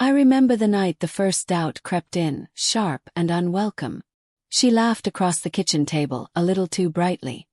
I remember the night the first doubt crept in, sharp and unwelcome. She laughed across the kitchen table, a little too brightly,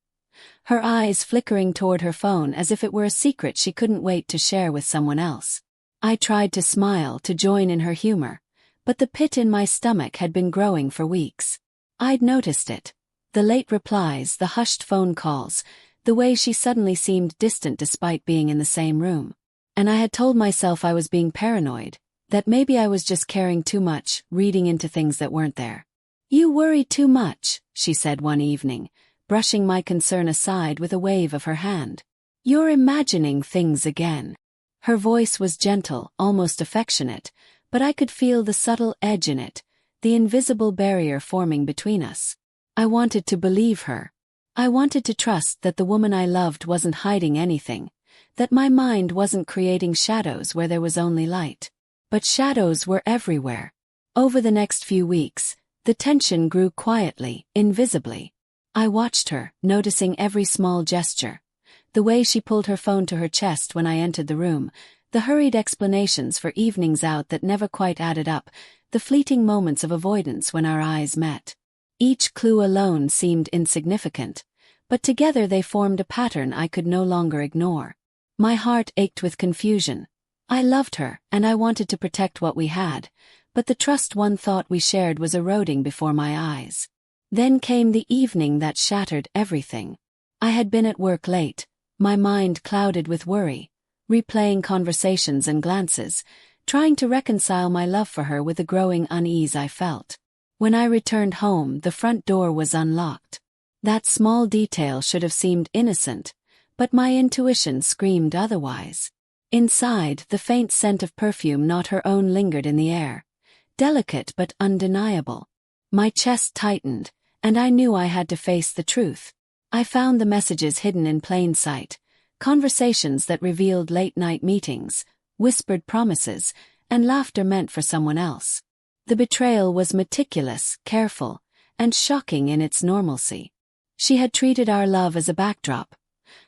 her eyes flickering toward her phone as if it were a secret she couldn't wait to share with someone else. I tried to smile, to join in her humor, but the pit in my stomach had been growing for weeks. I'd noticed it. The late replies, the hushed phone calls, the way she suddenly seemed distant despite being in the same room. And I had told myself I was being paranoid, that maybe I was just caring too much, reading into things that weren't there. "You worry too much," she said one evening, brushing my concern aside with a wave of her hand. "You're imagining things again." Her voice was gentle, almost affectionate, but I could feel the subtle edge in it, the invisible barrier forming between us. I wanted to believe her. I wanted to trust that the woman I loved wasn't hiding anything, that my mind wasn't creating shadows where there was only light. But shadows were everywhere. Over the next few weeks, the tension grew quietly, invisibly. I watched her, noticing every small gesture. The way she pulled her phone to her chest when I entered the room, the hurried explanations for evenings out that never quite added up, the fleeting moments of avoidance when our eyes met. Each clue alone seemed insignificant, but together they formed a pattern I could no longer ignore. My heart ached with confusion. I loved her, and I wanted to protect what we had, but the trust one thought we shared was eroding before my eyes. Then came the evening that shattered everything. I had been at work late, my mind clouded with worry, replaying conversations and glances, trying to reconcile my love for her with the growing unease I felt. When I returned home, the front door was unlocked. That small detail should have seemed innocent, but my intuition screamed otherwise. Inside, the faint scent of perfume not her own lingered in the air, delicate but undeniable. My chest tightened, and I knew I had to face the truth. I found the messages hidden in plain sight, conversations that revealed late-night meetings, whispered promises, and laughter meant for someone else. The betrayal was meticulous, careful, and shocking in its normalcy. She had treated our love as a backdrop,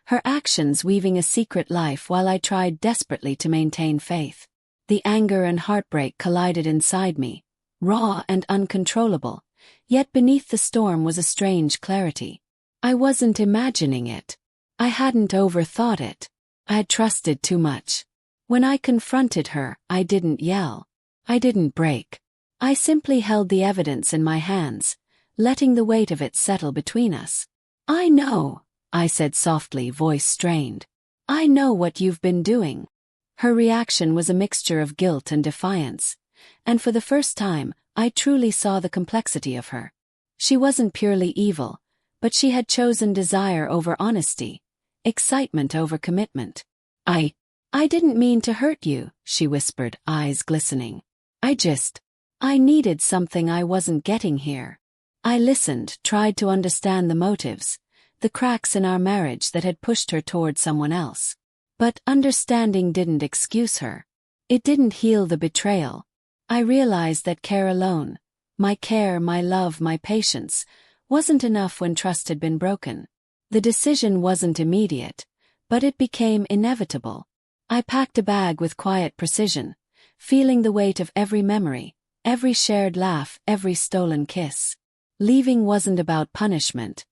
her actions weaving a secret life while I tried desperately to maintain faith. The anger and heartbreak collided inside me, raw and uncontrollable, yet beneath the storm was a strange clarity. I wasn't imagining it. I hadn't overthought it. I had trusted too much. When I confronted her, I didn't yell. I didn't break. I simply held the evidence in my hands, letting the weight of it settle between us. "I know," I said softly, voice strained. "I know what you've been doing." Her reaction was a mixture of guilt and defiance, and for the first time, I truly saw the complexity of her. She wasn't purely evil, but she had chosen desire over honesty, excitement over commitment. I didn't mean to hurt you," she whispered, eyes glistening. I needed something I wasn't getting here." I listened, tried to understand the motives, the cracks in our marriage that had pushed her toward someone else. But understanding didn't excuse her. It didn't heal the betrayal. I realized that care alone, my care, my love, my patience, wasn't enough when trust had been broken. The decision wasn't immediate, but it became inevitable. I packed a bag with quiet precision, feeling the weight of every memory, every shared laugh, every stolen kiss. Leaving wasn't about punishment.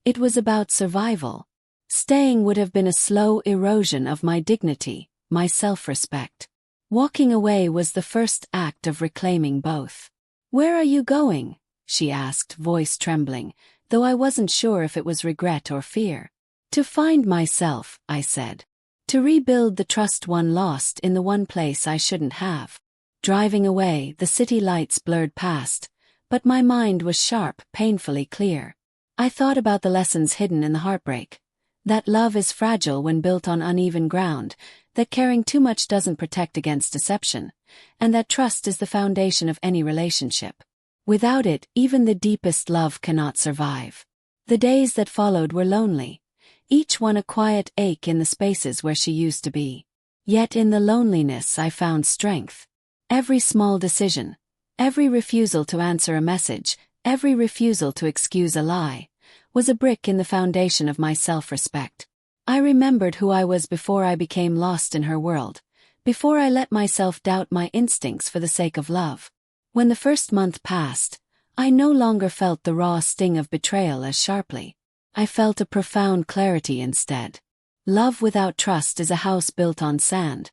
It was about survival. Staying would have been a slow erosion of my dignity, my self-respect. Walking away was the first act of reclaiming both. "Where are you going?" she asked, voice trembling, though I wasn't sure if it was regret or fear. "To find myself," I said. "To rebuild the trust one lost in the one place I shouldn't have." Driving away, the city lights blurred past, but my mind was sharp, painfully clear. I thought about the lessons hidden in the heartbreak. That love is fragile when built on uneven ground, that caring too much doesn't protect against deception, and that trust is the foundation of any relationship. Without it, even the deepest love cannot survive. The days that followed were lonely, each one a quiet ache in the spaces where she used to be. Yet in the loneliness I found strength. Every small decision, every refusal to answer a message, every refusal to excuse a lie, was a brick in the foundation of my self-respect. I remembered who I was before I became lost in her world, before I let myself doubt my instincts for the sake of love. When the first month passed, I no longer felt the raw sting of betrayal as sharply. I felt a profound clarity instead. Love without trust is a house built on sand,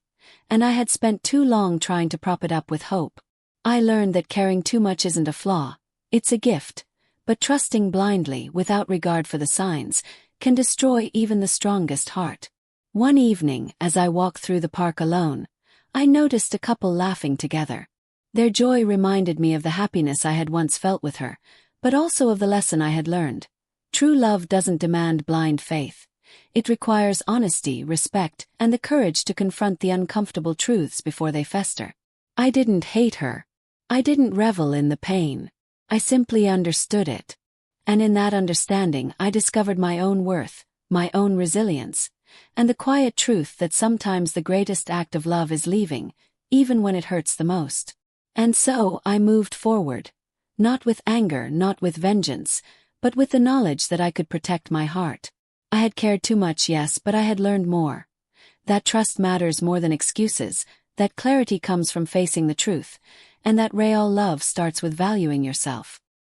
and I had spent too long trying to prop it up with hope. I learned that caring too much isn't a flaw, it's a gift, but trusting blindly without regard for the signs can destroy even the strongest heart. One evening, as I walked through the park alone, I noticed a couple laughing together. Their joy reminded me of the happiness I had once felt with her, but also of the lesson I had learned. True love doesn't demand blind faith. It requires honesty, respect, and the courage to confront the uncomfortable truths before they fester. I didn't hate her. I didn't revel in the pain. I simply understood it. And in that understanding I discovered my own worth, my own resilience, and the quiet truth that sometimes the greatest act of love is leaving, even when it hurts the most. And so I moved forward. Not with anger, not with vengeance, but with the knowledge that I could protect my heart. I had cared too much, yes, but I had learned more. That trust matters more than excuses, that clarity comes from facing the truth, and that real love starts with valuing yourself.